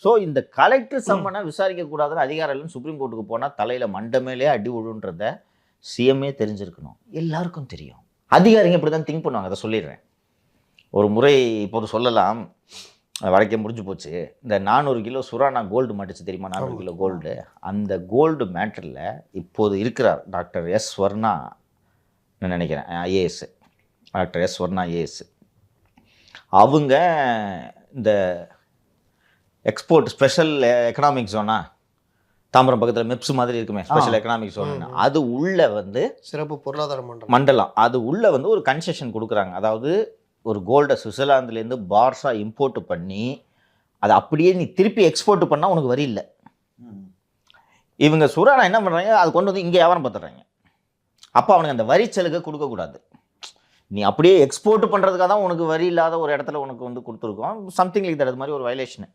So இந்த collector சம்மனை விசாரிக்கக்கூடாதுன்னு அதிகாரம் இல்லைன்னு சுப்ரீம் கோர்ட்டுக்கு போனால் தலையில் மண்டை மேலே அடி விழுன்றத சிஎம்ஏ தெரிஞ்சிருக்கணும். எல்லாருக்கும் தெரியும். அதிகாரிங்க இப்படி தான் திங்க் பண்ணுவாங்க. அதை சொல்லிடுறேன். ஒரு முறை இப்போது சொல்லலாம், வழக்கே முடிஞ்சு போச்சு. இந்த 400 கிலோ சுரானா கோல்டு மாட்டுச்சு தெரியுமா? 400 கிலோ கோல்டு. அந்த கோல்டு மேட்டரில் இப்போது இருக்கிறார் டாக்டர் எஸ் வர்ணா, நான் நினைக்கிறேன் IAS, doctor S Varna IAS. அவங்க இந்த எக்ஸ்போர்ட் ஸ்பெஷல் எக்கனாமிக் ஜோனா, தாம்பரம் பக்கத்தில் மெப்ஸ் மாதிரி இருக்குமே ஸ்பெஷல் எக்கனாமிக் ஜோன், அது உள்ள வந்து சிறப்பு பொருளாதார மண்டலம், அது உள்ள வந்து ஒரு கன்செஷன் கொடுக்குறாங்க. அதாவது ஒரு கோல்டை சுவிட்சர்லாந்துலேருந்து பார்ஸாக இம்போர்ட் பண்ணி அதை அப்படியே நீ திருப்பி எக்ஸ்போர்ட் பண்ணால் உனக்கு வரி இல்லை. இவங்க சுரானா என்ன பண்ணுறாங்க, அது கொண்டு வந்து இங்கே வியாபாரம் பார்த்துடுறாங்க. அப்போ அவனுக்கு அந்த வரி சலுகை கொடுக்கக்கூடாது. நீ அப்படியே எக்ஸ்போர்ட் பண்ணுறதுக்காக தான் உனக்கு வரி இல்லாத ஒரு இடத்துல உனக்கு வந்து கொடுத்துருக்கோம். சம்திங் லைக் தட், அது மாதிரி ஒரு வயலேஷனு.